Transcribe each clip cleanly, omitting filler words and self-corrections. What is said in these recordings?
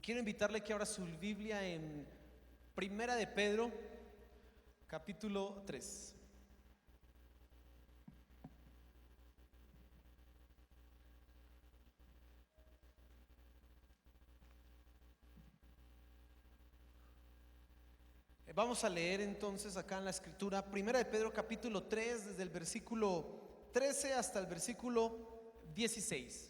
Y quiero invitarle que abra su Biblia en Primera de Pedro, capítulo 3. Vamos a leer entonces acá en la escritura, Primera de Pedro capítulo 3, desde el versículo 13 hasta el versículo 16.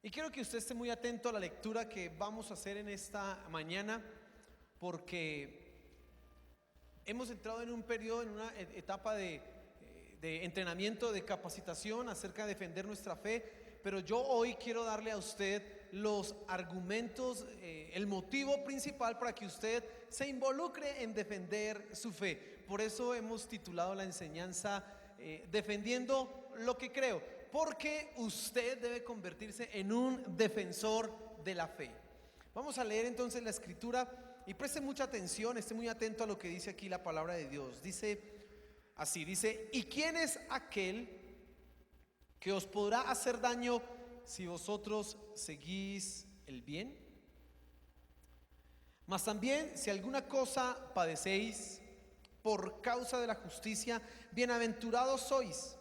Y quiero que usted esté muy atento a la lectura que vamos a hacer en esta mañana, porque hemos entrado en un periodo, en una etapa de entrenamiento, de capacitación acerca de defender nuestra fe. Pero yo hoy quiero darle a usted los argumentos, el motivo principal para que usted se involucre en defender su fe. Por eso hemos titulado la enseñanza Defendiendo lo que creo, porque usted debe convertirse en un defensor de la fe. Vamos a leer entonces la escritura y preste mucha atención, esté muy atento a lo que dice aquí la palabra de Dios. Dice así, dice: ¿y quién es aquel que os podrá hacer daño si vosotros seguís el bien? Mas también si alguna cosa padecéis por causa de la justicia, bienaventurados sois.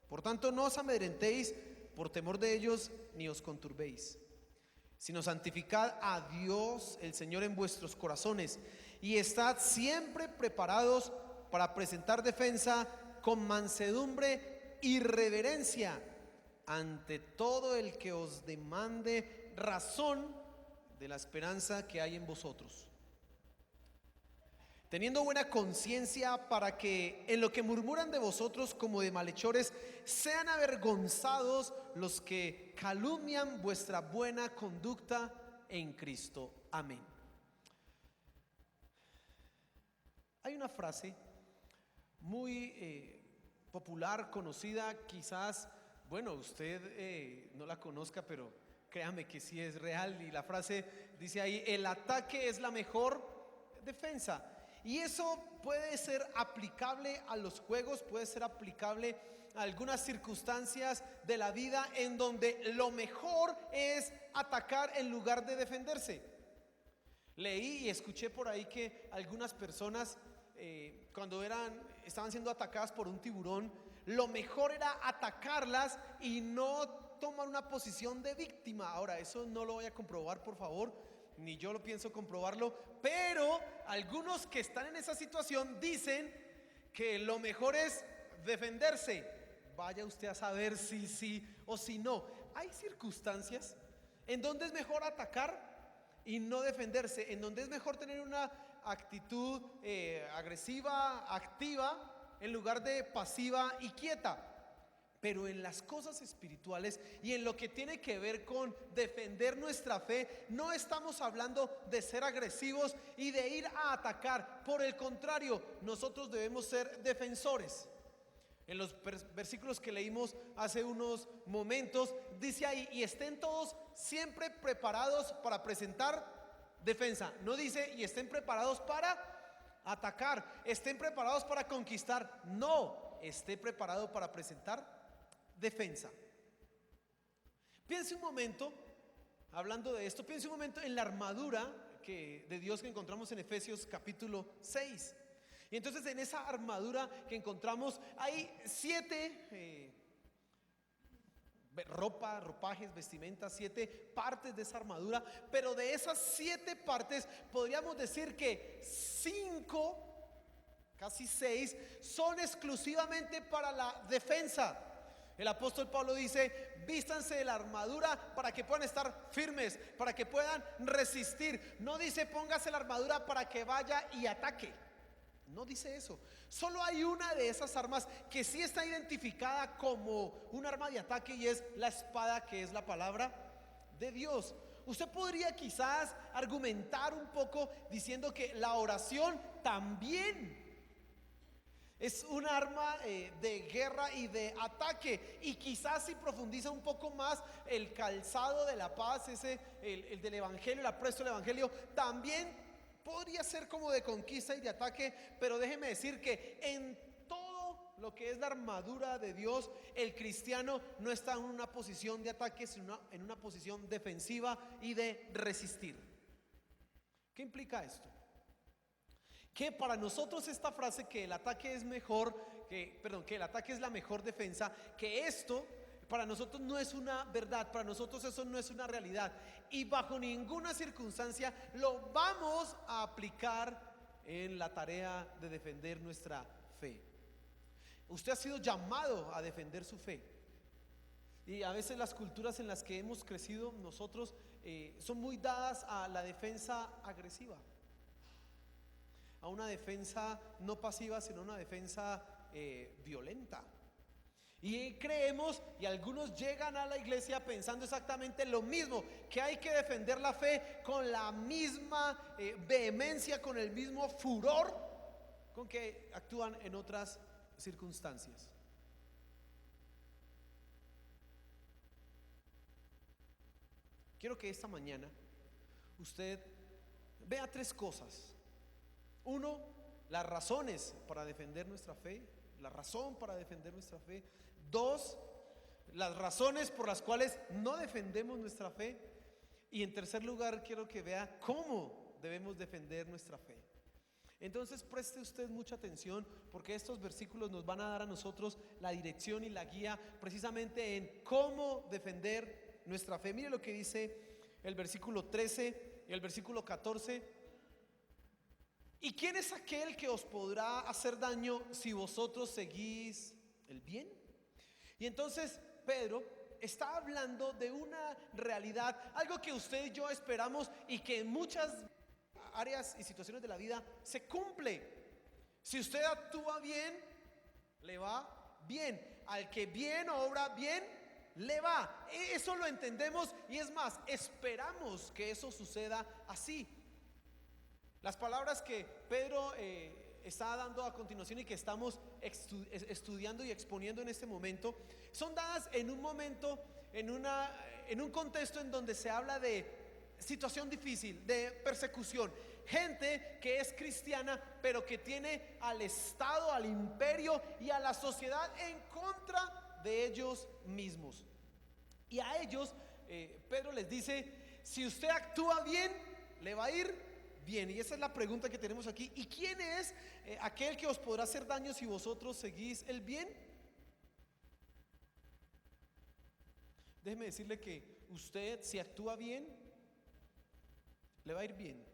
Por tanto, no os amedrentéis por temor de ellos, ni os conturbéis, sino santificad a Dios el Señor en vuestros corazones, y estad siempre preparados para presentar defensa con mansedumbre y reverencia ante todo el que os demande razón de la esperanza que hay en vosotros, teniendo buena conciencia, para que en lo que murmuran de vosotros como de malhechores sean avergonzados los que calumnian vuestra buena conducta en Cristo. Amén. Hay una frase muy popular, conocida, quizás, bueno, usted no la conozca, pero créame que sí es real, y la frase dice ahí: el ataque es la mejor defensa. Y eso puede ser aplicable a los juegos, puede ser aplicable a algunas circunstancias de la vida en donde lo mejor es atacar en lugar de defenderse. Leí y escuché por ahí que algunas personas cuando estaban siendo atacadas por un tiburón, lo mejor era atacarlas y no tomar una posición de víctima. Ahora, eso no lo voy a comprobar, por favor, ni yo lo pienso comprobarlo, pero algunos que están en esa situación dicen que lo mejor es defenderse. Vaya usted a saber si sí o si no. Hay circunstancias en donde es mejor atacar y no defenderse, en donde es mejor tener una actitud agresiva, activa, en lugar de pasiva y quieta. Pero en las cosas espirituales y en lo que tiene que ver con defender nuestra fe, no estamos hablando de ser agresivos y de ir a atacar. Por el contrario, nosotros debemos ser defensores. En los versículos que leímos hace unos momentos, dice ahí: y estén todos siempre preparados para presentar defensa. No dice: y estén preparados para atacar, estén preparados para conquistar. No, esté preparado para presentar defensa. Piense un momento, hablando de esto, piense un momento en la armadura de Dios que encontramos en Efesios capítulo 6. Y entonces en esa armadura que encontramos hay 7 ropajes, vestimentas, 7 partes de esa armadura. Pero de esas 7 partes podríamos decir que 5, casi 6, son exclusivamente para la defensa. El apóstol Pablo dice: vístanse de la armadura para que puedan estar firmes, para que puedan resistir. No dice: póngase la armadura para que vaya y ataque. No dice eso. Solo hay una de esas armas que sí está identificada como un arma de ataque, y es la espada, que es la palabra de Dios. Usted podría quizás argumentar un poco diciendo que la oración también es un arma de guerra y de ataque. Y quizás si profundiza un poco más, el calzado de la paz, el del evangelio, el apresto del evangelio, también podría ser como de conquista y de ataque. Pero déjeme decir que en todo lo que es la armadura de Dios, el cristiano no está en una posición de ataque, sino en una posición defensiva y de resistir. ¿Qué implica esto? Que para nosotros esta frase, que el ataque es mejor, que el ataque es la mejor defensa, que esto para nosotros no es una verdad, para nosotros eso no es una realidad, y bajo ninguna circunstancia lo vamos a aplicar en la tarea de defender nuestra fe. Usted ha sido llamado a defender su fe, y a veces las culturas en las que hemos crecido nosotros son muy dadas a la defensa agresiva, a una defensa no pasiva, sino una defensa violenta. Y creemos, y algunos llegan a la iglesia pensando exactamente lo mismo, que hay que defender la fe con la misma vehemencia, con el mismo furor con que actúan en otras circunstancias. Quiero que esta mañana usted vea tres cosas. Uno, las razones para defender nuestra fe, la razón para defender nuestra fe. Dos, las razones por las cuales no defendemos nuestra fe. Y en tercer lugar, quiero que vea cómo debemos defender nuestra fe. Entonces preste usted mucha atención, porque estos versículos nos van a dar a nosotros la dirección y la guía precisamente en cómo defender nuestra fe. Mire lo que dice el versículo 13 y el versículo 14. ¿Y quién es aquel que os podrá hacer daño si vosotros seguís el bien? Y entonces Pedro está hablando de una realidad, algo que usted y yo esperamos y que en muchas áreas y situaciones de la vida se cumple. Si usted actúa bien, le va bien. Al que bien obra bien, le va. Eso lo entendemos, y es más, esperamos que eso suceda así. Las palabras que Pedro está dando a continuación y que estamos estudiando y exponiendo en este momento son dadas en un momento, en un contexto en donde se habla de situación difícil, de persecución. Gente que es cristiana, pero que tiene al Estado, al imperio y a la sociedad en contra de ellos mismos. Y a ellos Pedro les dice: si usted actúa bien, le va a ir bien. Y esa es la pregunta que tenemos aquí. ¿Y quién es aquel que os podrá hacer daño si vosotros seguís el bien? Déjeme decirle que usted, si actúa bien, le va a ir bien.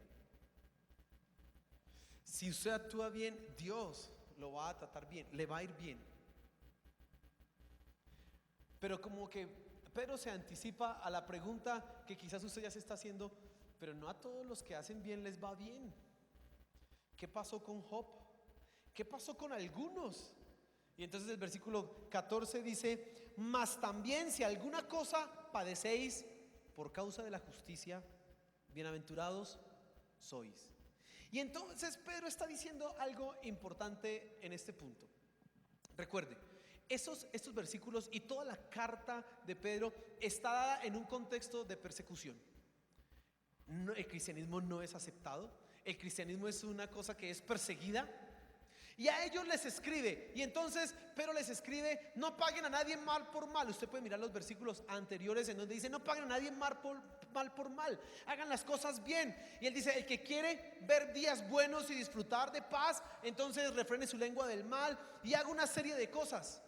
Si usted actúa bien, Dios lo va a tratar bien, le va a ir bien. Pero como que Pedro se anticipa a la pregunta que quizás usted ya se está haciendo: pero no a todos los que hacen bien les va bien. ¿Qué pasó con Job? ¿Qué pasó con algunos? Y entonces el versículo 14 dice: mas también si alguna cosa padecéis por causa de la justicia, bienaventurados sois. Y entonces Pedro está diciendo algo importante en este punto. Recuerde, estos versículos y toda la carta de Pedro está dada en un contexto de persecución. No, el cristianismo no es aceptado. El cristianismo es una cosa que es perseguida. Y a ellos les escribe. Y entonces Pedro les escribe: no paguen a nadie mal por mal. Usted puede mirar los versículos anteriores en donde dice: no paguen a nadie mal por mal, hagan las cosas bien. Y él dice: el que quiere ver días buenos y disfrutar de paz, entonces refrene su lengua del mal y haga una serie de cosas.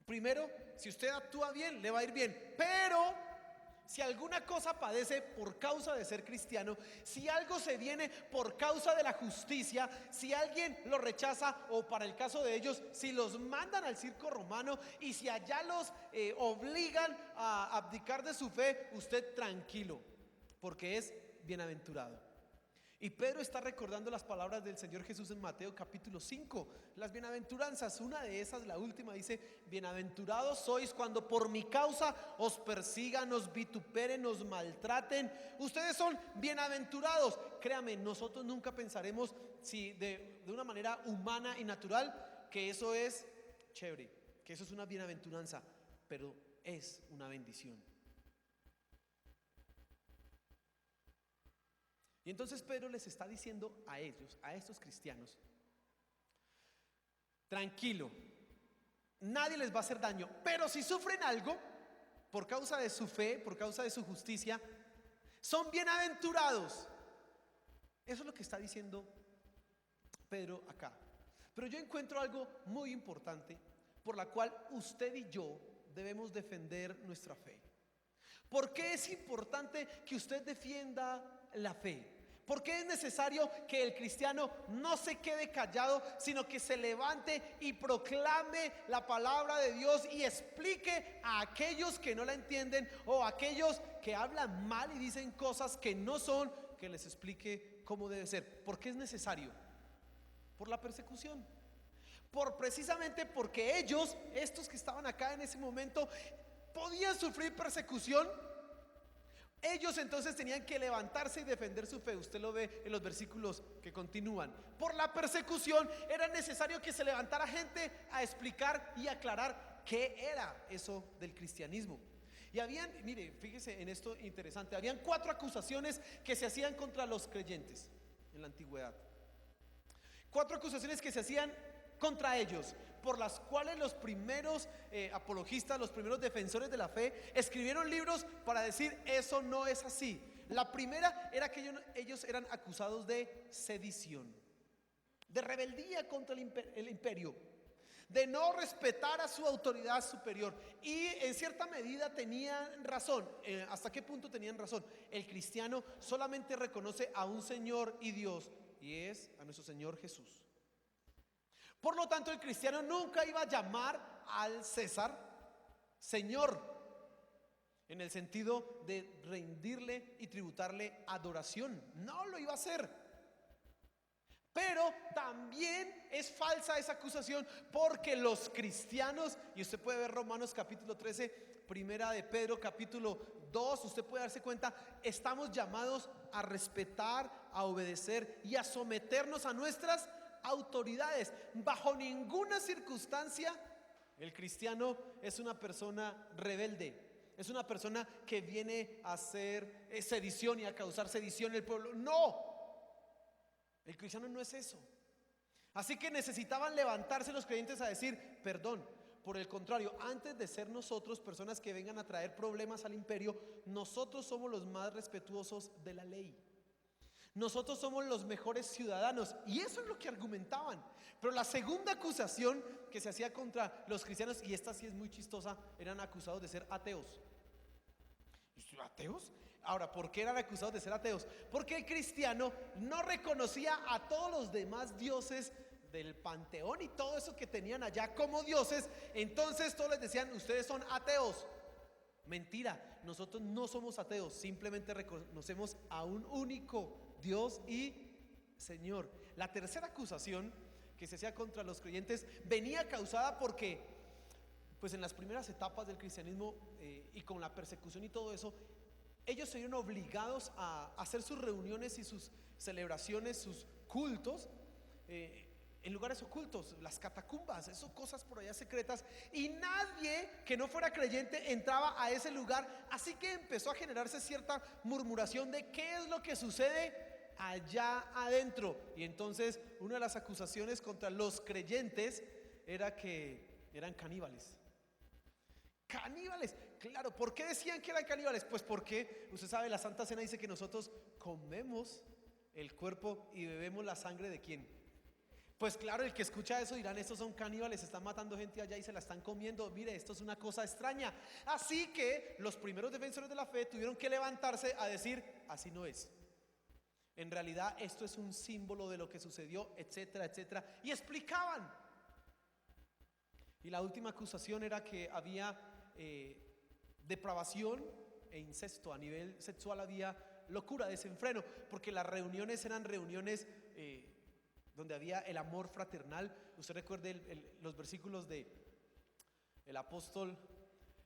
Primero, si usted actúa bien, le va a ir bien. Pero si alguna cosa padece por causa de ser cristiano, si algo se viene por causa de la justicia, si alguien lo rechaza, o para el caso de ellos, si los mandan al circo romano y si allá los obligan a abdicar de su fe, usted tranquilo, porque es bienaventurado. Y Pedro está recordando las palabras del Señor Jesús en Mateo capítulo 5, las bienaventuranzas. Una de esas, la última, dice: bienaventurados sois cuando por mi causa os persigan, os vituperen, os maltraten. Ustedes son bienaventurados. Créame, nosotros nunca pensaremos, si de una manera humana y natural, que eso es chévere, que eso es una bienaventuranza, pero es una bendición. Y entonces Pedro les está diciendo a ellos, a estos cristianos: tranquilo, nadie les va a hacer daño, pero si sufren algo por causa de su fe, por causa de su justicia, son bienaventurados. Eso es lo que está diciendo Pedro acá. Pero yo encuentro algo muy importante por la cual usted y yo debemos defender nuestra fe. ¿Por qué es importante que usted defienda la fe? ¿Por qué es necesario que el cristiano no se quede callado, sino que se levante y proclame la palabra de Dios y explique a aquellos que no la entienden o a aquellos que hablan mal y dicen cosas que no son, que les explique cómo debe ser? ¿Por qué es necesario? Por la persecución. Precisamente porque ellos, estos que estaban acá en ese momento, podían sufrir persecución. Ellos entonces tenían que levantarse y defender su fe. Usted lo ve en los versículos que continúan. Por la persecución era necesario que se levantara gente a explicar y aclarar qué era eso del cristianismo. Y mire, fíjese en esto interesante, habían 4 acusaciones que se hacían contra los creyentes en la antigüedad. 4 acusaciones que se hacían contra ellos, por las cuales los primeros apologistas, los primeros defensores de la fe, escribieron libros para decir: eso no es así. La primera era que ellos eran acusados de sedición, de rebeldía contra el imperio, de no respetar a su autoridad superior. Y en cierta medida tenían razón. ¿Hasta qué punto tenían razón? El cristiano solamente reconoce a un Señor y Dios, y es a nuestro Señor Jesús. Por lo tanto, el cristiano nunca iba a llamar al César Señor, en el sentido de rendirle y tributarle adoración. No lo iba a hacer. Pero también es falsa esa acusación, porque los cristianos, y usted puede ver Romanos capítulo 13, primera de Pedro capítulo 2, usted puede darse cuenta, estamos llamados a respetar, a obedecer y a someternos a nuestras autoridades. Bajo ninguna circunstancia el cristiano es una persona rebelde, es una persona que viene a hacer sedición y a causar sedición en el pueblo. No, el cristiano no es eso. Así que necesitaban levantarse los creyentes a decir: perdón. Por el contrario, antes de ser nosotros personas que vengan a traer problemas al imperio, nosotros somos los más respetuosos de la ley. Nosotros somos los mejores ciudadanos. Y eso es lo que argumentaban. Pero la segunda acusación que se hacía contra los cristianos, y esta sí es muy chistosa, eran acusados de ser ateos. ¿Ateos? Ahora, ¿por qué eran acusados de ser ateos? Porque el cristiano no reconocía a todos los demás dioses del panteón y todo eso que tenían allá como dioses. Entonces todos les decían: ustedes son ateos. Mentira, nosotros no somos ateos, simplemente reconocemos a un único Dios y Señor. La tercera acusación que se hacía contra los creyentes venía causada porque, pues en las primeras etapas del cristianismo y con la persecución y todo eso, ellos se vieron obligados a hacer sus reuniones y sus celebraciones, sus cultos en lugares ocultos, las catacumbas, esas cosas por allá secretas, y nadie que no fuera creyente entraba a ese lugar. Así que empezó a generarse cierta murmuración de qué es lo que sucede allá adentro. Y entonces una de las acusaciones contra los creyentes era que eran caníbales. Caníbales, claro. ¿Por qué decían que eran caníbales? Pues porque usted sabe, la Santa Cena dice que nosotros comemos el cuerpo y bebemos la sangre ¿de quién? Pues claro, el que escucha eso dirán: estos son caníbales, están matando gente allá y se la están comiendo. Mire, esto es una cosa extraña. Así que los primeros defensores de la fe tuvieron que levantarse a decir: así no es. En realidad esto es un símbolo de lo que sucedió, etcétera, etcétera. Y explicaban. Y la última acusación era que había depravación e incesto. A nivel sexual había locura, desenfreno, porque las reuniones eran reuniones donde había el amor fraternal. Usted recuerde los versículos de el apóstol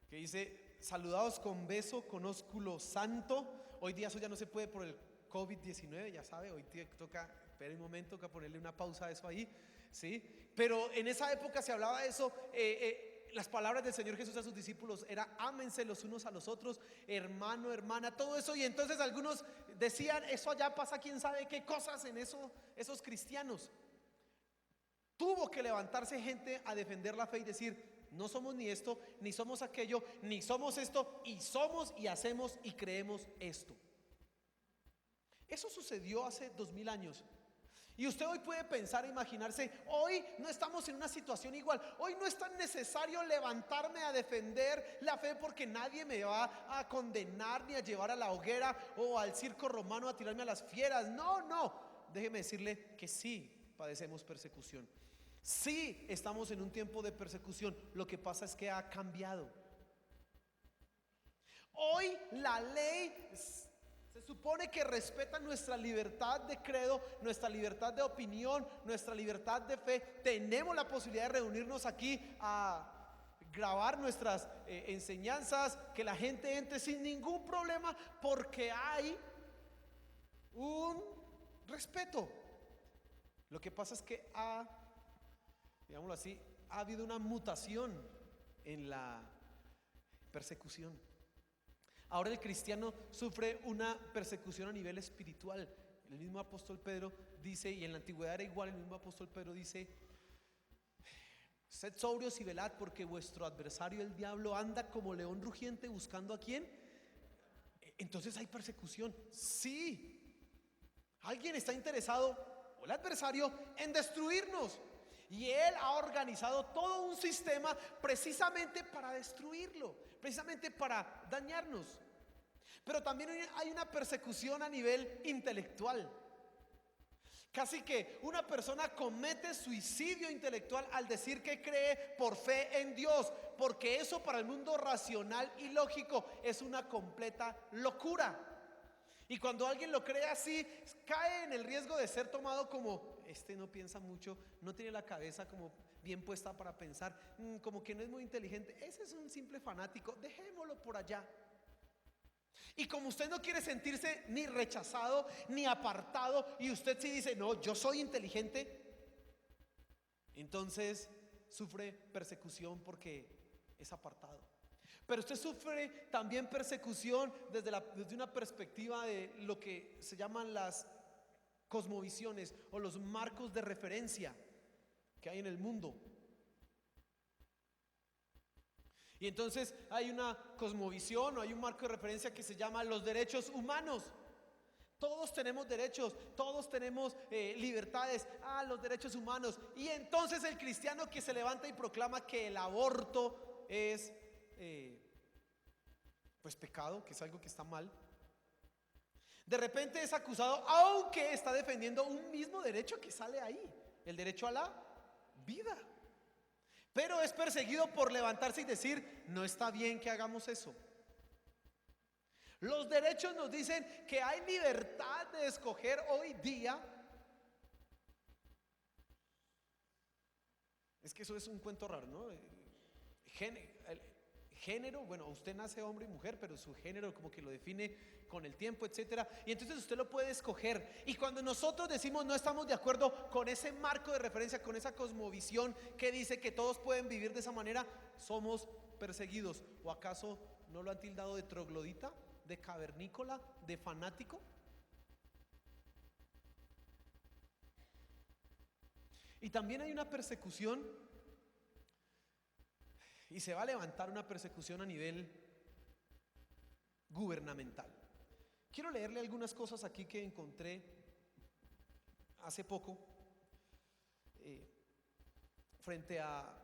que dice: saludados con beso, con ósculo santo. Hoy día eso ya no se puede por el COVID-19, ya sabe. Hoy toca, espera un momento, toca ponerle una pausa a eso ahí, ¿sí? Pero en esa época se hablaba de eso. Las palabras del Señor Jesús a sus discípulos era: ámense los unos a los otros, hermano, hermana, todo eso. Y entonces algunos decían: eso allá pasa quién sabe qué cosas en eso, esos cristianos. Tuvo que levantarse gente a defender la fe y decir: no somos ni esto, ni somos aquello, ni somos esto, y somos y hacemos y creemos esto. Eso sucedió hace 2000 años. Y usted hoy puede pensar e imaginarse: hoy no estamos en una situación igual. Hoy no es tan necesario levantarme a defender la fe, porque nadie me va a condenar ni a llevar a la hoguera o al circo romano a tirarme a las fieras. No, no. Déjeme decirle que sí padecemos persecución. Sí estamos en un tiempo de persecución. Lo que pasa es que ha cambiado. Hoy la ley se supone que respeta nuestra libertad de credo, nuestra libertad de opinión, nuestra libertad de fe. Tenemos la posibilidad de reunirnos aquí a grabar nuestras enseñanzas, que la gente entre sin ningún problema, porque hay un respeto. Lo que pasa es que digámoslo así, ha habido una mutación en la persecución. Ahora el cristiano sufre una persecución a nivel espiritual. El mismo apóstol Pedro dice, y en la antigüedad era igual, el mismo apóstol Pedro dice: sed sobrios y velad, porque vuestro adversario el diablo anda como león rugiente buscando a quién. Entonces hay persecución. Sí, alguien está interesado, o el adversario, en destruirnos. Y él ha organizado todo un sistema precisamente para destruirlo, precisamente para dañarnos. Pero también hay una persecución a nivel intelectual. Casi que una persona comete suicidio intelectual al decir que cree por fe en Dios, porque eso para el mundo racional y lógico es una completa locura. Y cuando alguien lo cree así, cae en el riesgo de ser tomado como: este no piensa mucho, no tiene la cabeza como bien puesta para pensar, como que no es muy inteligente, ese es un simple fanático, dejémoslo por allá. Y como usted no quiere sentirse ni rechazado ni apartado, y usted sí dice: no, yo soy inteligente, entonces sufre persecución porque es apartado. Pero usted sufre también persecución desde una perspectiva de lo que se llaman las cosmovisiones o los marcos de referencia que hay en el mundo. Y entonces hay una cosmovisión o hay un marco de referencia que se llama los derechos humanos. Todos tenemos derechos, todos tenemos libertades, los derechos humanos. Y entonces el cristiano que se levanta y proclama que el aborto es pues pecado, que es algo que está mal, de repente es acusado, aunque está defendiendo un mismo derecho que sale ahí, el derecho a la vida. Pero es perseguido por levantarse y decir: no está bien que hagamos eso. Los derechos nos dicen que hay libertad de escoger hoy día. Es que eso es un cuento raro, ¿no? Género, bueno, usted nace hombre y mujer, pero su género como que lo define con el tiempo, etcétera. Y entonces usted lo puede escoger. Y cuando nosotros decimos no estamos de acuerdo con ese marco de referencia, con esa cosmovisión que dice que todos pueden vivir de esa manera, somos perseguidos. ¿O acaso no lo han tildado de troglodita, de cavernícola, de fanático? Y también hay una persecución, y se va a levantar una persecución a nivel gubernamental. Quiero leerle algunas cosas aquí que encontré hace poco frente a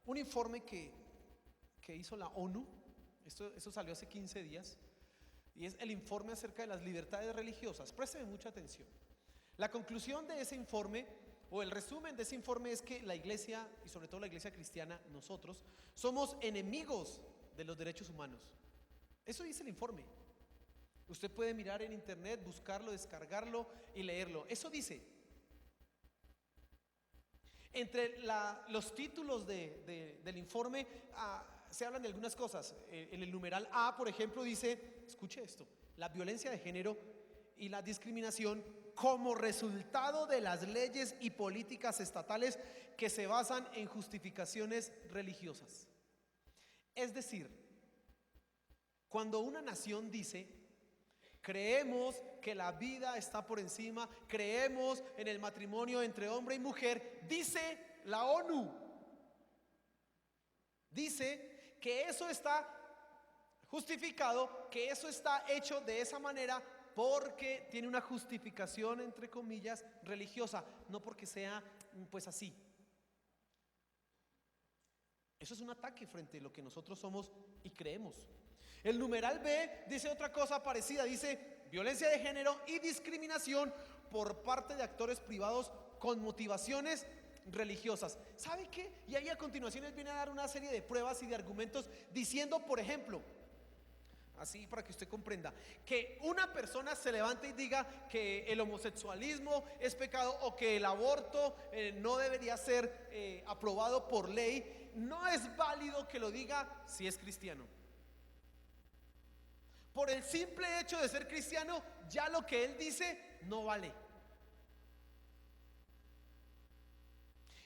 un informe que hizo la ONU. Eso salió hace 15 días y es el informe acerca de las libertades religiosas. Présteme mucha atención. La conclusión de ese informe, o el resumen de ese informe, es que la iglesia, y sobre todo la iglesia cristiana, nosotros somos enemigos de los derechos humanos. Eso dice el informe. Usted puede mirar en internet, buscarlo, descargarlo y leerlo. Eso dice. Entre los títulos del informe se hablan de algunas cosas. En el numeral A, por ejemplo, dice, escuche esto: la violencia de género y la discriminación como resultado de las leyes y políticas estatales que se basan en justificaciones religiosas. Es decir, cuando una nación dice, creemos que la vida está por encima, creemos en el matrimonio entre hombre y mujer, dice la ONU, dice que eso está justificado, que eso está hecho de esa manera porque tiene una justificación, entre comillas, religiosa, no porque sea pues así. Eso es un ataque frente a lo que nosotros somos y creemos. El numeral B dice otra cosa parecida, dice violencia de género y discriminación por parte de actores privados con motivaciones religiosas. ¿Sabe qué? Y ahí a continuación él viene a dar una serie de pruebas y de argumentos diciendo, por ejemplo, así para que usted comprenda, que una persona se levante y diga que el homosexualismo es pecado o que el aborto no debería ser aprobado por ley, no es válido que lo diga si es cristiano. Por el simple hecho de ser cristiano, ya lo que él dice no vale.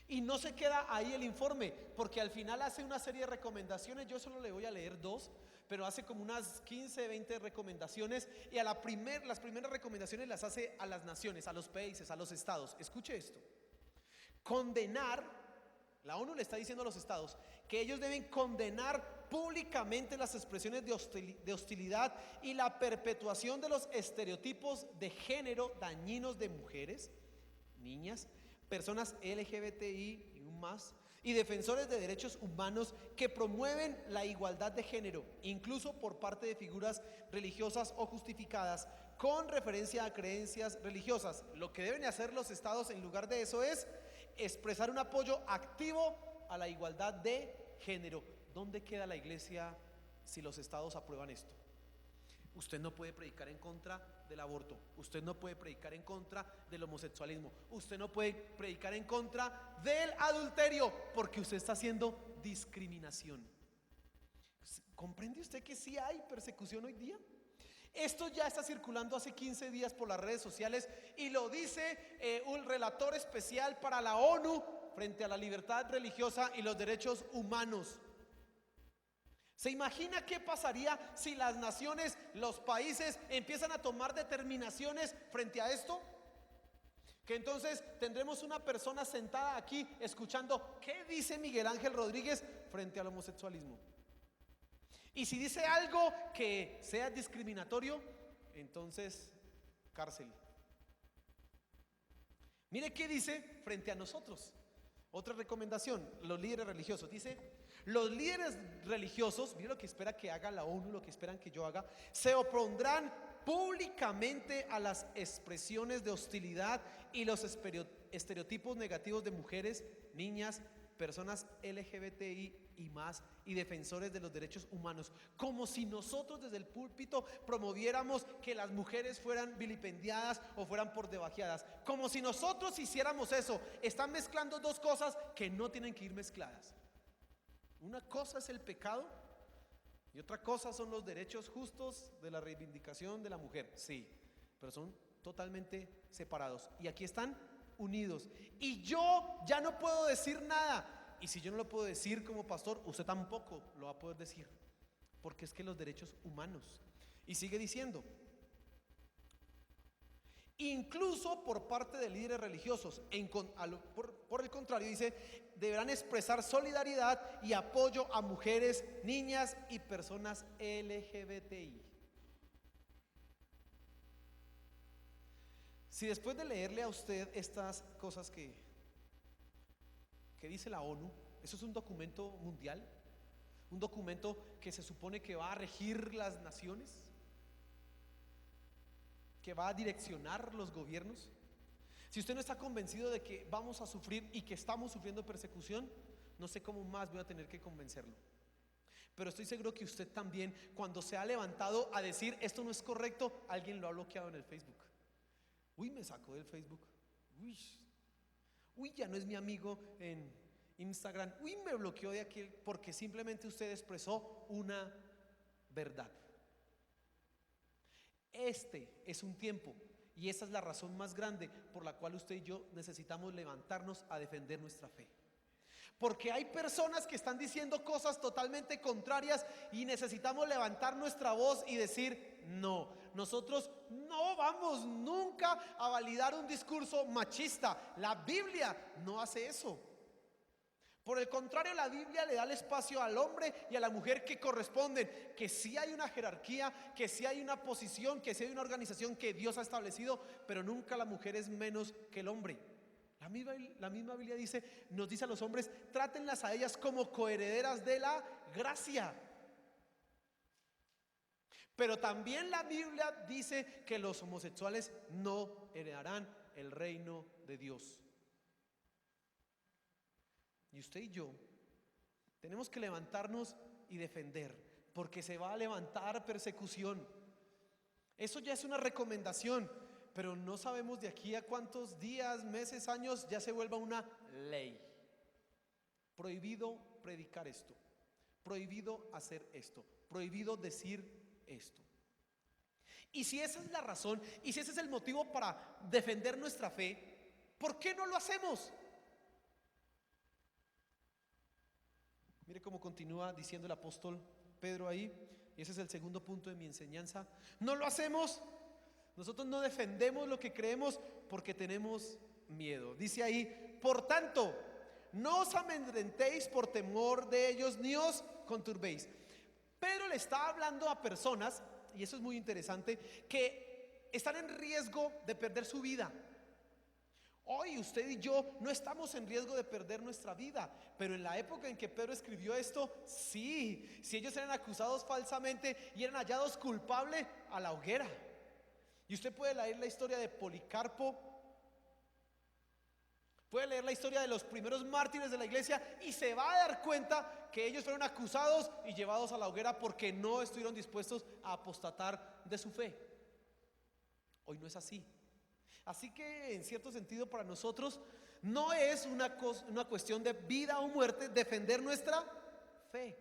Y no se queda ahí el informe, porque al final hace una serie de recomendaciones. Yo solo le voy a leer dos, pero hace como unas 15, 20 recomendaciones. Y las primeras recomendaciones las hace a las naciones, a los países, a los estados. Escuche esto: condenar, la ONU le está diciendo a los estados que ellos deben condenar públicamente las expresiones de hostilidad y la perpetuación de los estereotipos de género dañinos de mujeres, niñas, personas LGBTI y más, y defensores de derechos humanos que promueven la igualdad de género, incluso por parte de figuras religiosas o justificadas con referencia a creencias religiosas. Lo que deben hacer los estados en lugar de eso es expresar un apoyo activo a la igualdad de género. ¿Dónde queda la iglesia si los estados aprueban esto? Usted no puede predicar en contra del aborto, usted no puede predicar en contra del homosexualismo, usted no puede predicar en contra del adulterio, porque usted está haciendo discriminación. ¿Comprende usted que sí hay persecución hoy día? Esto ya está circulando hace 15 días por las redes sociales y lo dice un relator especial para la ONU frente a la libertad religiosa y los derechos humanos. ¿Se imagina qué pasaría si las naciones, los países empiezan a tomar determinaciones frente a esto? Que entonces tendremos una persona sentada aquí escuchando qué dice Miguel Ángel Rodríguez frente al homosexualismo. Y si dice algo que sea discriminatorio, entonces cárcel. Mire qué dice frente a nosotros. Otra recomendación, los líderes religiosos. Dice, los líderes religiosos, mire lo que espera que haga la ONU, lo que esperan que yo haga, se opondrán públicamente a las expresiones de hostilidad y los estereotipos negativos de mujeres, niñas, personas LGBTI y más, y defensores de los derechos humanos, como si nosotros desde el púlpito promoviéramos que las mujeres fueran vilipendiadas o fueran por debajeadas, como si nosotros hiciéramos eso. Están mezclando dos cosas que no tienen que ir mezcladas. Una cosa es el pecado y otra cosa son los derechos justos de la reivindicación de la mujer, sí, pero son totalmente separados y aquí están unidos. Y yo ya no puedo decir nada. Y si yo no lo puedo decir como pastor, usted tampoco lo va a poder decir, porque es que los derechos humanos. Y sigue diciendo, incluso por parte de líderes religiosos, por el contrario, dice, deberán expresar solidaridad y apoyo a mujeres, niñas y personas LGBTI. Si después de leerle a usted estas cosas que dice la ONU, eso es un documento mundial, un documento que se supone que va a regir las naciones, que va a direccionar los gobiernos. Si usted no está convencido de que vamos a sufrir y que estamos sufriendo persecución, no sé cómo más voy a tener que convencerlo. Pero estoy seguro que usted también, cuando se ha levantado a decir esto no es correcto, alguien lo ha bloqueado en el Facebook. Uy, me sacó del Facebook. Uy, ya no es mi amigo en Instagram. Uy, me bloqueó de aquel, porque simplemente usted expresó una verdad. Este es un tiempo, y esa es la razón más grande por la cual usted y yo necesitamos levantarnos a defender nuestra fe. Porque hay personas que están diciendo cosas totalmente contrarias y necesitamos levantar nuestra voz y decir: no, nosotros no vamos nunca a validar un discurso machista. La Biblia no hace eso. Por el contrario, la Biblia le da el espacio al hombre y a la mujer que corresponden, que sí hay una jerarquía, que sí hay una posición, que sí hay una organización que Dios ha establecido, pero nunca la mujer es menos que el hombre. La misma Biblia nos dice a los hombres: trátenlas a ellas como coherederas de la gracia. Pero también la Biblia dice que los homosexuales no heredarán el reino de Dios. Y usted y yo tenemos que levantarnos y defender, porque se va a levantar persecución. Eso ya es una recomendación, pero no sabemos de aquí a cuántos días, meses, años ya se vuelva una ley. Prohibido predicar esto, prohibido hacer esto, prohibido decir esto. Y si esa es la razón, y si ese es el motivo para defender nuestra fe, ¿por qué no lo hacemos? Mire cómo continúa diciendo el apóstol Pedro ahí, y ese es el segundo punto de mi enseñanza. No lo hacemos, nosotros no defendemos lo que creemos porque tenemos miedo. Dice ahí: por tanto, no os amedrentéis por temor de ellos, ni os conturbéis. Pedro le está hablando a personas, y eso es muy interesante, que están en riesgo de perder su vida. Hoy usted y yo no estamos en riesgo de perder nuestra vida, pero en la época en que Pedro escribió esto, sí, si ellos eran acusados falsamente y eran hallados culpables, a la hoguera. Y usted puede leer la historia de Policarpo, puede leer la historia de los primeros mártires de la iglesia y se va a dar cuenta que ellos fueron acusados y llevados a la hoguera porque no estuvieron dispuestos a apostatar de su fe. Hoy no es así. Así que en cierto sentido para nosotros no es una cuestión de vida o muerte defender nuestra fe.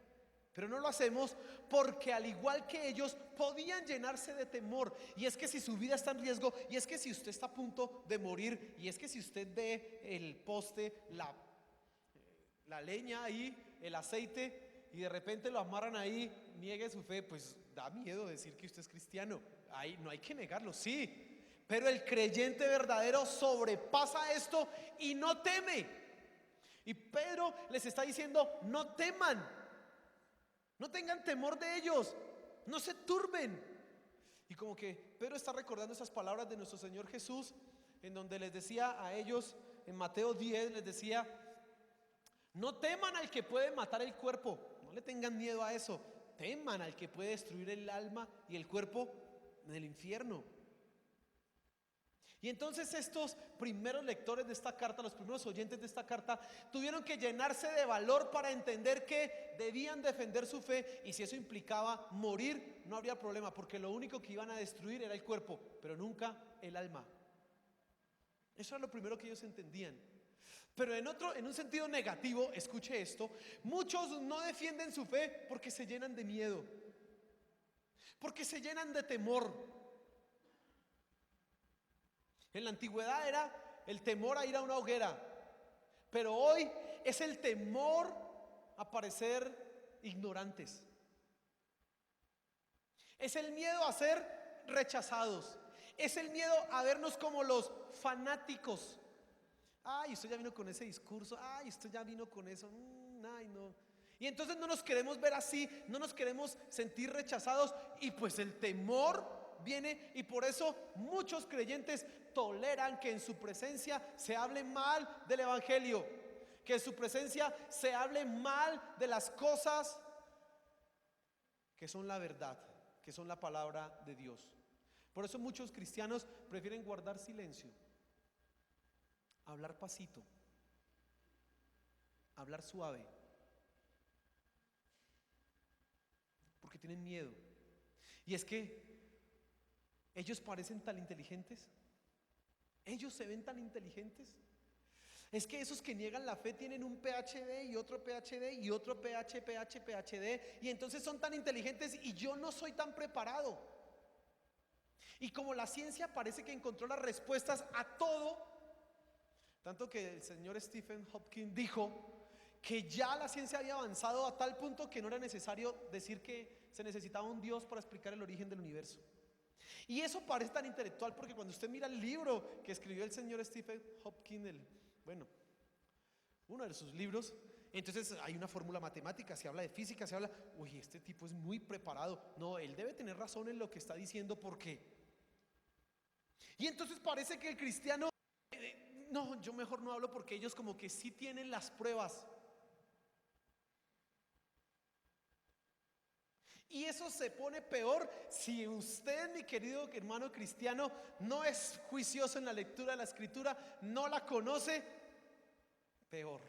Pero no lo hacemos porque al igual que ellos podían llenarse de temor. Y es que si su vida está en riesgo, y es que si usted está a punto de morir, y es que si usted ve el poste, la leña ahí, el aceite, y de repente lo amarran ahí, niegue su fe, pues da miedo decir que usted es cristiano. Ahí no hay que negarlo, sí. Pero el creyente verdadero sobrepasa esto y no teme. Y Pedro les está diciendo: no teman, no tengan temor de ellos, no se turben. Y como que Pedro está recordando esas palabras de nuestro Señor Jesús, en donde les decía a ellos, en Mateo 10, les decía: no teman al que puede matar el cuerpo, no le tengan miedo a eso, teman al que puede destruir el alma y el cuerpo en el infierno. Y entonces estos primeros lectores de esta carta, los primeros oyentes de esta carta, tuvieron que llenarse de valor para entender que debían defender su fe, y si eso implicaba morir, no habría problema, porque lo único que iban a destruir era el cuerpo, pero nunca el alma. Eso era lo primero que ellos entendían. Pero en un sentido negativo, escuche esto: muchos no defienden su fe porque se llenan de miedo, porque se llenan de temor. En la antigüedad era el temor a ir a una hoguera, pero hoy es el temor a parecer ignorantes. Es el miedo a ser rechazados. Es el miedo a vernos como los fanáticos. Ay, usted ya vino con ese discurso. Ay, usted ya vino con eso. Ay, no. Y entonces no nos queremos ver así, no nos queremos sentir rechazados, y pues el temor viene, y por eso muchos creyentes toleran que en su presencia se hable mal del evangelio, que en su presencia se hable mal de las cosas que son la verdad, que son la palabra de Dios. Por eso muchos cristianos prefieren guardar silencio, hablar pasito, hablar suave, porque tienen miedo. Y es que ellos parecen tan inteligentes, ellos se ven tan inteligentes. Es que esos que niegan la fe tienen un PhD y otro PhD y otro PhD, y entonces son tan inteligentes y yo no soy tan preparado. Y como la ciencia parece que encontró las respuestas a todo, tanto que el señor Stephen Hopkins dijo que ya la ciencia había avanzado a tal punto que no era necesario decir que se necesitaba un Dios para explicar el origen del universo. Y eso parece tan intelectual porque cuando usted mira el libro que escribió el señor Stephen Hawking, bueno, uno de sus libros, entonces hay una fórmula matemática, se habla de física, se habla, uy, este tipo es muy preparado. No, él debe tener razón en lo que está diciendo, ¿por qué? Y entonces parece que el cristiano, no, yo mejor no hablo porque ellos como que sí tienen las pruebas. Y eso se pone peor si usted, mi querido hermano cristiano, no es juicioso en la lectura de la escritura, no la conoce, peor.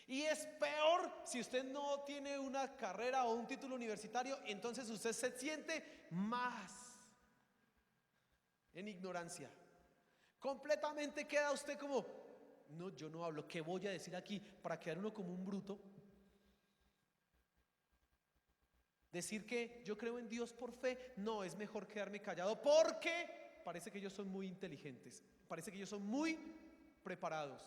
Y es peor si usted no tiene una carrera o un título universitario, entonces usted se siente más en ignorancia. Completamente queda usted como, no, yo no hablo, ¿qué voy a decir aquí? Para quedar uno como un bruto. Decir que yo creo en Dios por fe, no, es mejor quedarme callado porque parece que ellos son muy inteligentes, parece que ellos son muy preparados.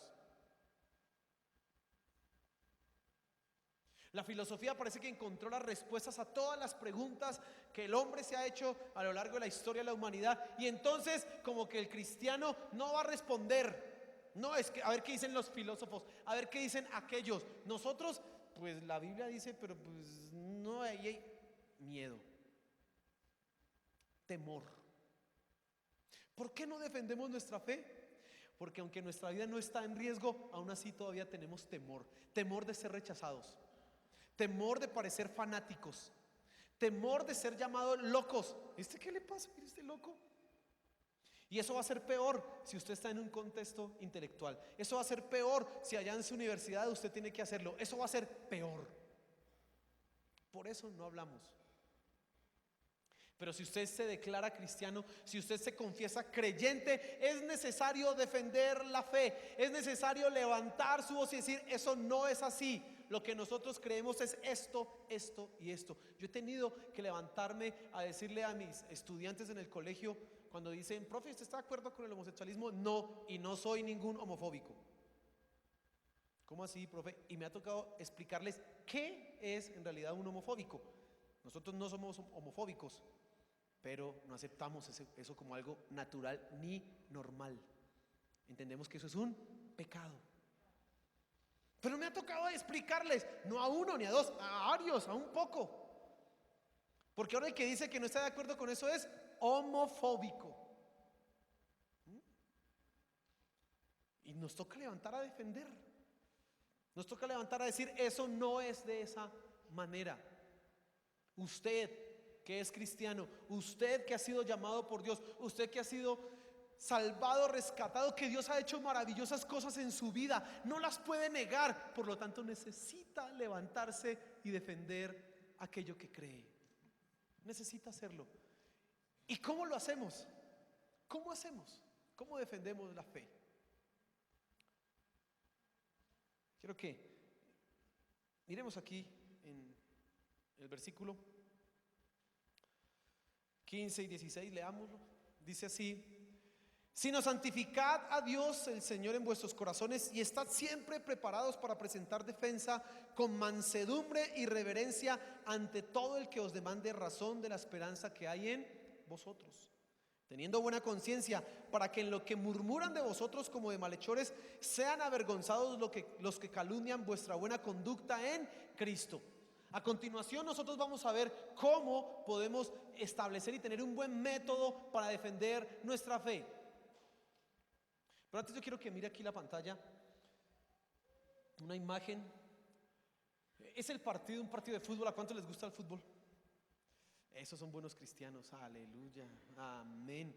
La filosofía parece que encontró las respuestas a todas las preguntas que el hombre se ha hecho a lo largo de la historia de la humanidad, y entonces como que el cristiano no va a responder. No, es que a ver qué dicen los filósofos, a ver qué dicen aquellos. Nosotros, pues la Biblia dice, pero pues no, ahí hay miedo, temor. ¿Por qué no defendemos nuestra fe? Porque aunque nuestra vida no está en riesgo, aún así todavía tenemos temor. Temor de ser rechazados, temor de parecer fanáticos, temor de ser llamados locos. ¿Este qué le pasa? Mire, este loco. Y eso va a ser peor si usted está en un contexto intelectual. Eso va a ser peor si allá en su universidad usted tiene que hacerlo. Eso va a ser peor. Por eso no hablamos. Pero si usted se declara cristiano, si usted se confiesa creyente, es necesario defender la fe. Es necesario levantar su voz y decir, eso no es así. Lo que nosotros creemos es esto, esto y esto. Yo he tenido que levantarme a decirle a mis estudiantes en el colegio, cuando dicen, profe, ¿usted está de acuerdo con el homosexualismo? No, y no soy ningún homofóbico. ¿Cómo así, profe? Y me ha tocado explicarles qué es en realidad un homofóbico. Nosotros no somos homofóbicos, pero no aceptamos eso como algo natural ni normal. Entendemos que eso es un pecado. Pero me ha tocado explicarles, no a uno ni a dos, a varios, a un poco. Porque ahora el que dice que no está de acuerdo con eso es homofóbico. Y nos toca levantar a defender. Nos toca levantar a decir, eso no es de esa manera. Usted que es cristiano, usted que ha sido llamado por Dios, usted que ha sido salvado, rescatado, que Dios ha hecho maravillosas cosas en su vida, no las puede negar, por lo tanto necesita levantarse y defender aquello que cree. Necesita hacerlo. ¿Y cómo lo hacemos? ¿Cómo hacemos? ¿Cómo defendemos la fe? Quiero que miremos aquí en el versículo 15 y 16, leámoslo. Dice así: sino santificad a Dios el Señor en vuestros corazones y estad siempre preparados para presentar defensa con mansedumbre y reverencia ante todo el que os demande razón de la esperanza que hay en vosotros, teniendo buena conciencia, para que en lo que murmuran de vosotros como de malhechores sean avergonzados los que calumnian vuestra buena conducta en Cristo. A continuación nosotros vamos a ver cómo podemos establecer y tener un buen método para defender nuestra fe. Pero antes yo quiero que mire aquí la pantalla una imagen. Es un partido de fútbol. ¿A cuánto les gusta el fútbol? Esos son buenos cristianos, aleluya, amén.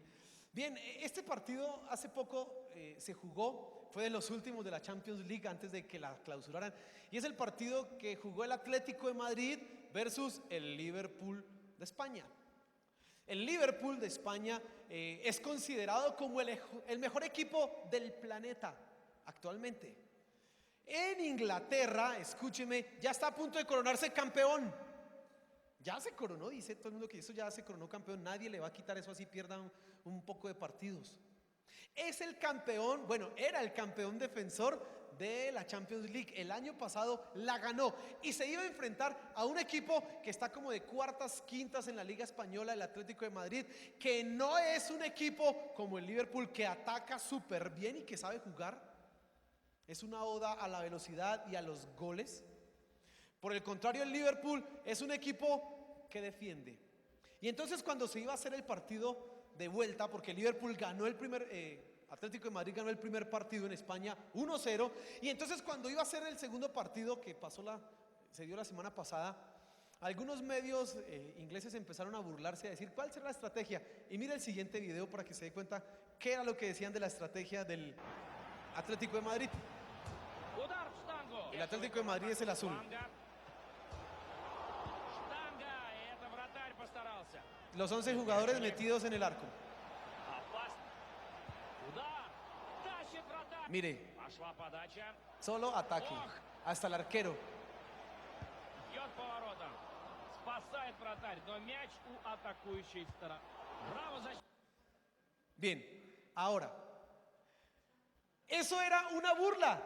Bien, este partido hace poco se jugó, fue de los últimos de la Champions League antes de que la clausuraran, y es el partido que jugó el Atlético de Madrid versus el Liverpool de España. El Liverpool de España es considerado como el mejor equipo del planeta actualmente. En Inglaterra, escúcheme, ya está a punto de coronarse campeón. Ya se coronó, dice todo el mundo que eso ya se coronó campeón. Nadie le va a quitar eso así pierda un poco de partidos. Es el campeón, bueno, era el campeón defensor de la Champions League. El año pasado la ganó y se iba a enfrentar a un equipo que está como de cuartas, quintas en la Liga Española, el Atlético de Madrid, que no es un equipo como el Liverpool que ataca súper bien y que sabe jugar. Es una oda a la velocidad y a los goles. Por el contrario, el Liverpool es un equipo que defiende. Y entonces cuando se iba a hacer el partido de vuelta, porque el Liverpool ganó el primer, Atlético de Madrid ganó el primer partido en España 1-0, y entonces cuando iba a ser el segundo partido que se dio la semana pasada, algunos medios ingleses empezaron a burlarse, a decir cuál será la estrategia. Y mira el siguiente video para que se dé cuenta qué era lo que decían de la estrategia del Atlético de Madrid. El Atlético de Madrid es el azul. Los 11 jugadores metidos en el arco. Mire, solo ataque, hasta el arquero. Bien, ahora, eso era una burla,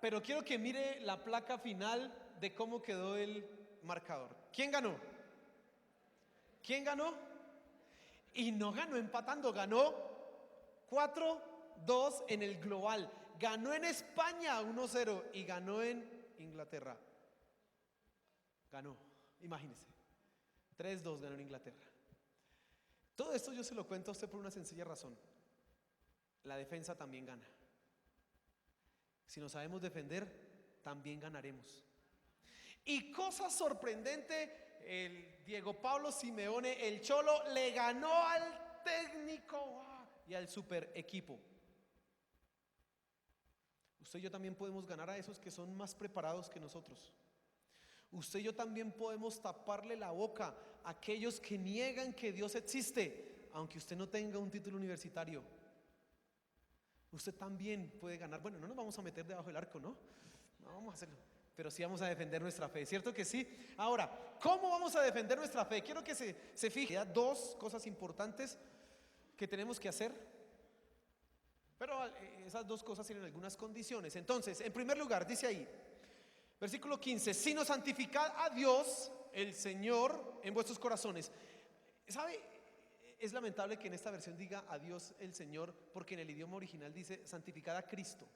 pero quiero que mire la placa final de cómo quedó el marcador. ¿Quién ganó? ¿Quién ganó? Y no ganó empatando, ganó 4-2 en el global. Ganó en España 1-0 y ganó en Inglaterra. Ganó, imagínese. 3-2 ganó en Inglaterra. Todo esto yo se lo cuento a usted por una sencilla razón. La defensa también gana. Si nos sabemos defender, también ganaremos. Y cosa sorprendente, el Diego Pablo Simeone, el Cholo, le ganó al técnico y al super equipo. Usted y yo también podemos ganar a esos que son más preparados que nosotros. Usted y yo también podemos taparle la boca a aquellos que niegan que Dios existe, aunque usted no tenga un título universitario. Usted también puede ganar. Bueno, no nos vamos a meter debajo del arco, ¿no? No vamos a hacerlo. Pero sí vamos a defender nuestra fe, ¿cierto que sí? Ahora, ¿cómo vamos a defender nuestra fe? Quiero que se fije dos cosas importantes que tenemos que hacer. Pero esas dos cosas tienen algunas condiciones. Entonces, en primer lugar, dice ahí, versículo 15, sino santificad a Dios, el Señor, en vuestros corazones. ¿Sabe? Es lamentable que en esta versión diga a Dios el Señor, porque en el idioma original dice santificad a Cristo.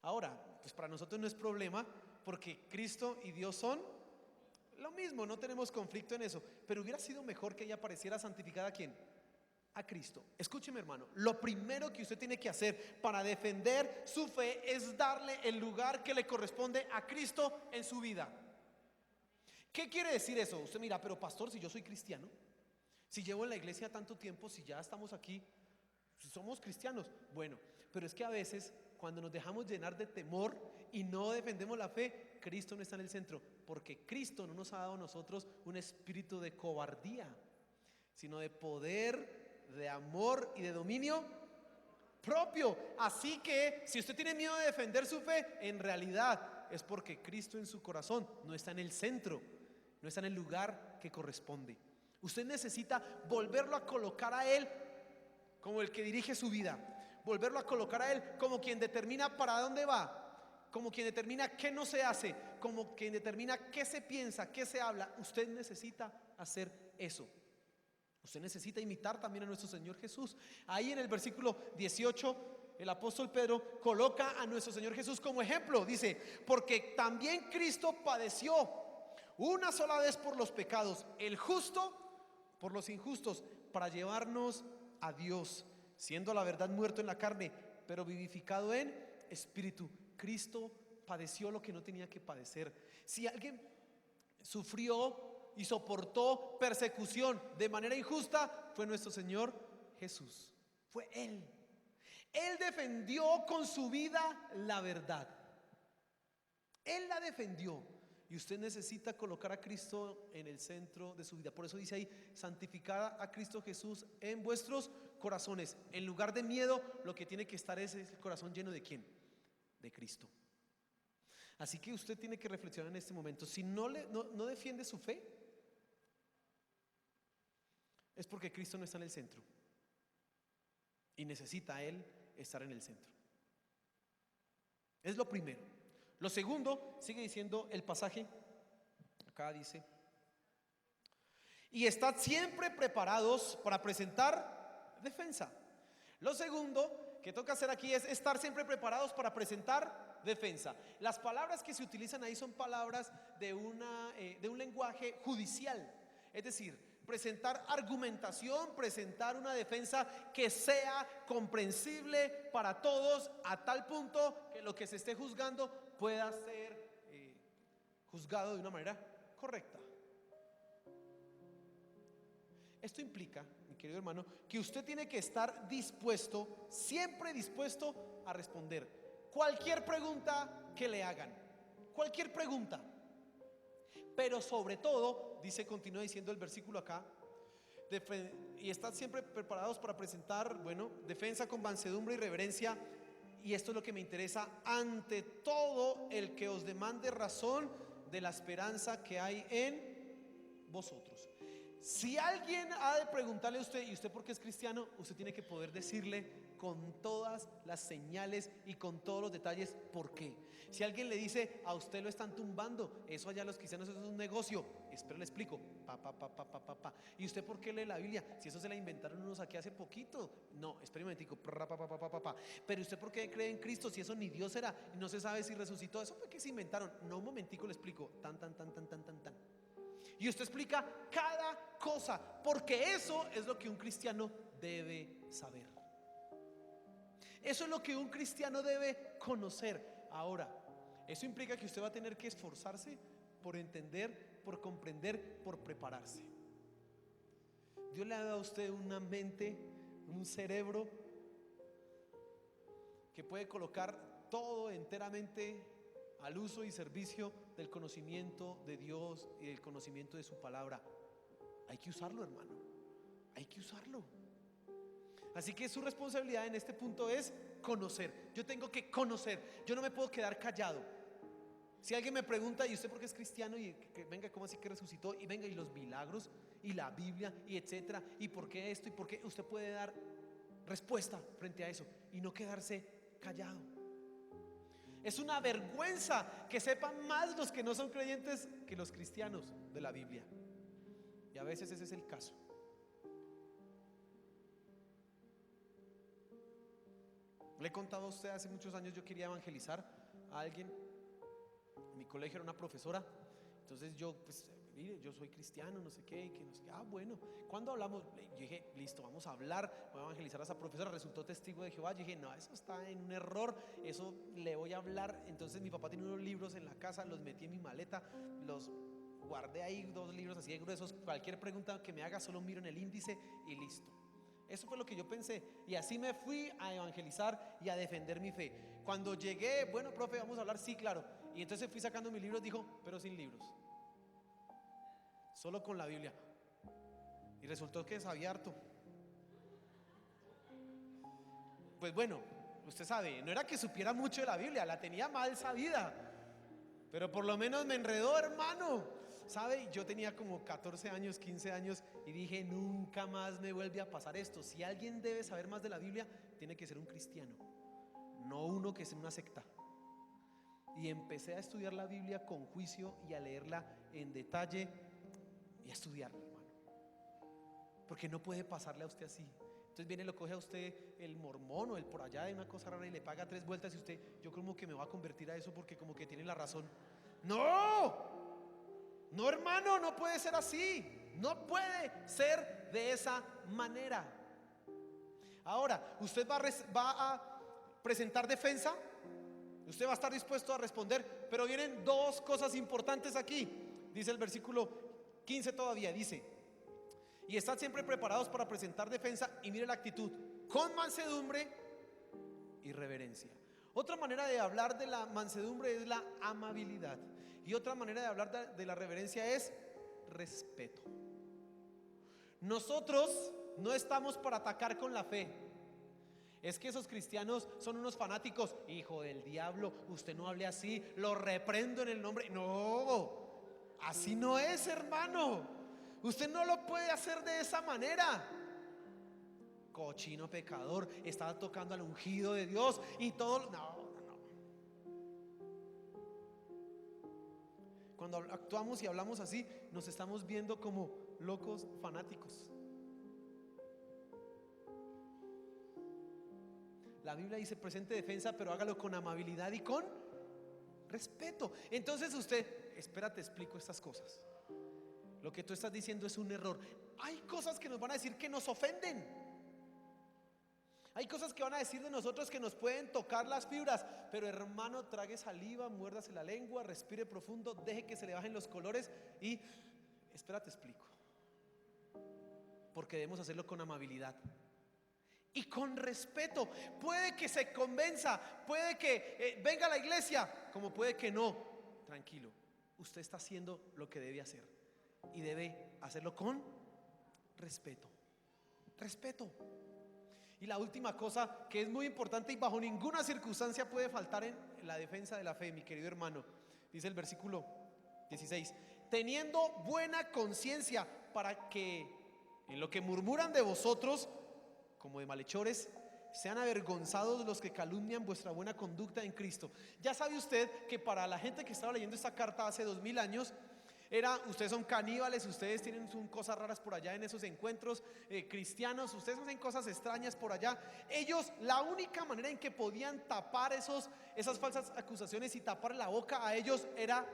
Ahora, pues para nosotros no es problema, porque Cristo y Dios son lo mismo, no tenemos conflicto en eso. Pero hubiera sido mejor que ella apareciera santificada ¿a quién? A Cristo. Escúcheme, hermano, lo primero que usted tiene que hacer para defender su fe es darle el lugar que le corresponde a Cristo en su vida. ¿Qué quiere decir eso? Usted mira, pero pastor, si yo soy cristiano, si llevo en la iglesia tanto tiempo, si ya estamos aquí, si somos cristianos. Bueno, pero es que a veces cuando nos dejamos llenar de temor y no defendemos la fe, Cristo no está en el centro, porque Cristo no nos ha dado a nosotros un espíritu de cobardía, sino de poder, de amor y de dominio propio. Así que si usted tiene miedo de defender su fe, en realidad es porque Cristo en su corazón no está en el centro, no está en el lugar que corresponde. Usted necesita volverlo a colocar a Él como el que dirige su vida, volverlo a colocar a Él como quien determina para dónde va, como quien determina qué no se hace, como quien determina qué se piensa, qué se habla. Usted necesita hacer eso. Usted necesita imitar también a nuestro Señor Jesús. Ahí en el versículo 18 el apóstol Pedro coloca a nuestro Señor Jesús como ejemplo. Dice, porque también Cristo padeció una sola vez por los pecados, el justo por los injustos, para llevarnos a Dios, siendo la verdad muerto en la carne, pero vivificado en espíritu. Cristo padeció lo que no tenía que padecer. Si alguien sufrió y soportó persecución de manera injusta, fue nuestro Señor Jesús. Fue Él. Él defendió con su vida la verdad. Él la defendió. Y usted necesita colocar a Cristo en el centro de su vida. Por eso dice ahí, santificad a Cristo Jesús en vuestros corazones. En lugar de miedo, lo que tiene que estar es el corazón lleno de ¿quién? De Cristo. Así que usted tiene que reflexionar en este momento. Si no defiende su fe, es porque Cristo no está en el centro. Y necesita Él estar en el centro. Es lo primero. Lo segundo, sigue diciendo el pasaje, acá dice, y estad siempre preparados para presentar defensa. Lo segundo que toca hacer aquí es estar siempre preparados para presentar defensa. Las palabras que se utilizan ahí son palabras de un lenguaje judicial, es decir, presentar argumentación, presentar una defensa que sea comprensible para todos, a tal punto que lo que se esté juzgando pueda ser juzgado de una manera correcta. Esto implica, mi querido hermano, que usted tiene que estar dispuesto, siempre dispuesto a responder cualquier pregunta que le hagan, cualquier pregunta. Pero sobre todo, continúa diciendo el versículo acá, y estad siempre preparados para presentar, defensa con mansedumbre y reverencia. Y esto es lo que me interesa, ante todo el que os demande razón de la esperanza que hay en vosotros. Si alguien ha de preguntarle a usted, ¿y usted por qué es cristiano? Usted tiene que poder decirle con todas las señales y con todos los detalles por qué. Si alguien le dice, a usted lo están tumbando, eso allá los cristianos, eso es un negocio, espero le explico, ¿y usted por qué lee la Biblia? Si eso se la inventaron unos aquí hace poquito. No, espere un momentico, pero usted por qué cree en Cristo si eso ni Dios era y no se sabe si resucitó, eso fue que se inventaron. No, un momentico le explico, tan. Y usted explica cada cosa, porque eso es lo que un cristiano debe saber. Eso es lo que un cristiano debe conocer. Ahora, eso implica que usted va a tener que esforzarse por entender, por comprender, por prepararse. Dios le ha dado a usted una mente, un cerebro que puede colocar todo enteramente al uso y servicio del conocimiento de Dios y del conocimiento de su palabra. Hay que usarlo, hermano, hay que usarlo. Así que su responsabilidad en este punto es conocer. Yo tengo que conocer, yo no me puedo quedar callado. Si alguien me pregunta, ¿y usted por qué es cristiano? Y que venga, ¿cómo así que resucitó? Y venga, y los milagros, y la Biblia, y etcétera, y por qué esto, y por qué. Usted puede dar respuesta frente a eso y no quedarse callado. Es una vergüenza que sepan más los que no son creyentes que los cristianos de la Biblia. Y a veces ese es el caso. Le he contado a usted, hace muchos años yo quería evangelizar a alguien. En mi colegio era una profesora. Entonces yo, mire, yo soy cristiano, no sé qué, que no sé qué. Bueno, cuando hablamos, yo dije, listo, vamos a hablar, voy a evangelizar a esa profesora. Resultó testigo de Jehová. Yo dije, no, eso está en un error, eso le voy a hablar. Entonces mi papá tiene unos libros en la casa, los metí en mi maleta, los guardé ahí, 2 libros así de gruesos. Cualquier pregunta que me haga, solo miro en el índice y listo. Eso fue lo que yo pensé, y así me fui a evangelizar y a defender mi fe. Cuando llegué, bueno, profe, vamos a hablar, sí, claro. Y entonces fui sacando mis libros, dijo, pero sin libros, solo con la Biblia. Y resultó que sabía harto. Pues bueno, usted sabe, no era que supiera mucho de la Biblia, la tenía mal sabida, pero por lo menos me enredó, hermano. ¿Sabe? Yo tenía como 14 años, 15 años y dije, nunca más me vuelve a pasar esto. Si alguien debe saber más de la Biblia, tiene que ser un cristiano, no uno que es una secta. Y empecé a estudiar la Biblia con juicio y a leerla en detalle y a estudiarla, hermano, porque no puede pasarle a usted así. Entonces viene, lo coge a usted el mormón o el por allá de una cosa rara y le paga 3 vueltas y usted, yo como que me voy a convertir a eso porque como que tiene la razón. ¡No! No, hermano, no puede ser así. No puede ser de esa manera. Ahora, usted va a presentar defensa, usted va a estar dispuesto a responder, pero vienen 2 cosas importantes aquí. Dice el versículo 15 todavía, dice, y estad siempre preparados para presentar defensa, y mire la actitud, con mansedumbre y reverencia. Otra manera de hablar de la mansedumbre es la amabilidad. Y otra manera de hablar de la reverencia es respeto. Nosotros no estamos para atacar con la fe. Es que esos cristianos son unos fanáticos. Hijo del diablo, usted no hable así, lo reprendo en el nombre. No, así no es, hermano. Usted no lo puede hacer de esa manera. Cochino pecador, estaba tocando al ungido de Dios y todo. No. Cuando actuamos y hablamos así, nos estamos viendo como locos fanáticos. La Biblia dice presente defensa, pero hágalo con amabilidad y con respeto. Entonces usted, espera, te explico estas cosas. Lo que tú estás diciendo es un error. Hay cosas que nos van a decir que nos ofenden. Hay cosas que van a decir de nosotros que nos pueden tocar las fibras. Pero hermano, trague saliva, muérdase la lengua, respire profundo, deje que se le bajen los colores y espera, te explico. Porque debemos hacerlo con amabilidad y con respeto. Puede que se convenza, puede que venga a la iglesia, como puede que no. Tranquilo, usted está haciendo lo que debe hacer y debe hacerlo con respeto. Respeto. Y la última cosa que es muy importante y bajo ninguna circunstancia puede faltar en la defensa de la fe, mi querido hermano, dice el versículo 16: teniendo buena conciencia, para que en lo que murmuran de vosotros como de malhechores sean avergonzados los que calumnian vuestra buena conducta en Cristo. Ya sabe usted que para la gente que estaba leyendo esta carta hace 2000 años, ustedes son caníbales, ustedes tienen cosas raras por allá en esos encuentros cristianos, ustedes hacen cosas extrañas por allá. Ellos, la única manera en que podían tapar esas falsas acusaciones y tapar la boca a ellos era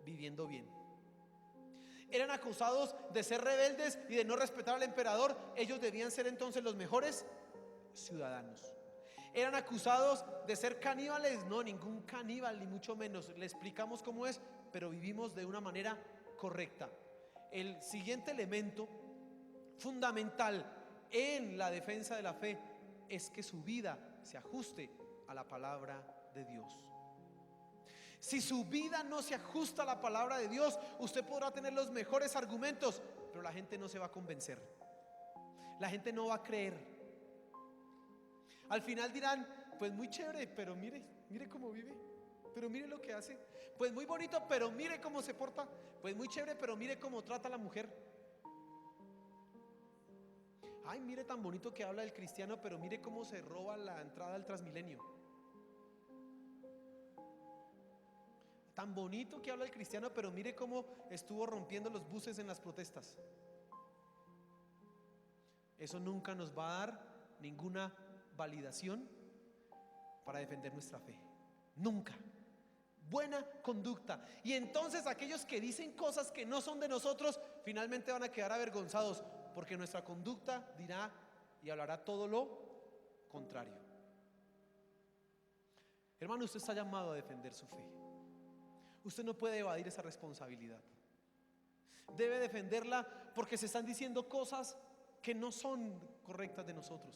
viviendo bien. Eran acusados de ser rebeldes y de no respetar al emperador. Ellos debían ser entonces los mejores ciudadanos. Eran acusados de ser caníbales. No, ningún caníbal, ni mucho menos. Le explicamos cómo es, pero vivimos de una manera correcta. El siguiente elemento fundamental en la defensa de la fe es que su vida se ajuste a la palabra de Dios. Si su vida no se ajusta a la palabra de Dios, usted podrá tener los mejores argumentos, pero la gente no se va a convencer. La gente no va a creer. Al final dirán, pues muy chévere, pero mire cómo vive, pero mire lo que hace. Pues muy bonito, pero mire cómo se porta. Pues muy chévere, pero mire cómo trata a la mujer. Ay, mire tan bonito que habla el cristiano, pero mire cómo se roba la entrada al Transmilenio. Tan bonito que habla el cristiano, pero mire cómo estuvo rompiendo los buses en las protestas. Eso nunca nos va a dar ninguna validación para defender nuestra fe. Nunca. Buena conducta. Y entonces aquellos que dicen cosas que no son de nosotros, finalmente van a quedar avergonzados, porque nuestra conducta dirá y hablará todo lo contrario. Hermano, usted está llamado a defender su fe. Usted no puede evadir esa responsabilidad. Debe defenderla porque se están diciendo cosas que no son correctas de nosotros.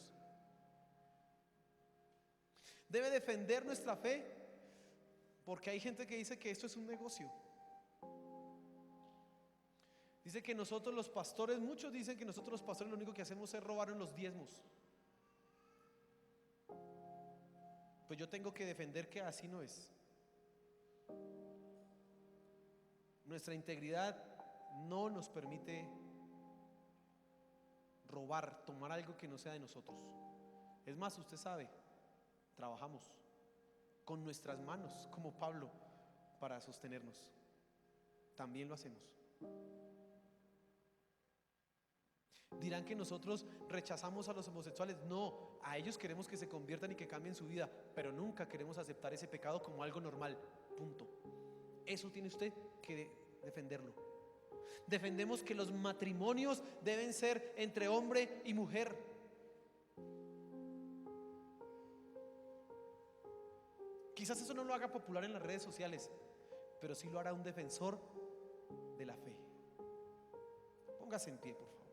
Debe defender nuestra fe porque hay gente que dice que esto es un negocio. Dice que nosotros los pastores, muchos dicen que nosotros los pastores lo único que hacemos es robar en los diezmos. Pues yo tengo que defender que así no es. Nuestra integridad no nos permite robar, tomar algo que no sea de nosotros. Es más, usted sabe, trabajamos con nuestras manos, como Pablo, para sostenernos. También lo hacemos. Dirán que nosotros rechazamos a los homosexuales. No, a ellos queremos que se conviertan y que cambien su vida, pero nunca queremos aceptar ese pecado como algo normal. Punto. Eso tiene usted que defenderlo. Defendemos que los matrimonios deben ser entre hombre y mujer. Quizás eso no lo haga popular en las redes sociales, pero sí lo hará un defensor de la fe. Póngase en pie, por favor.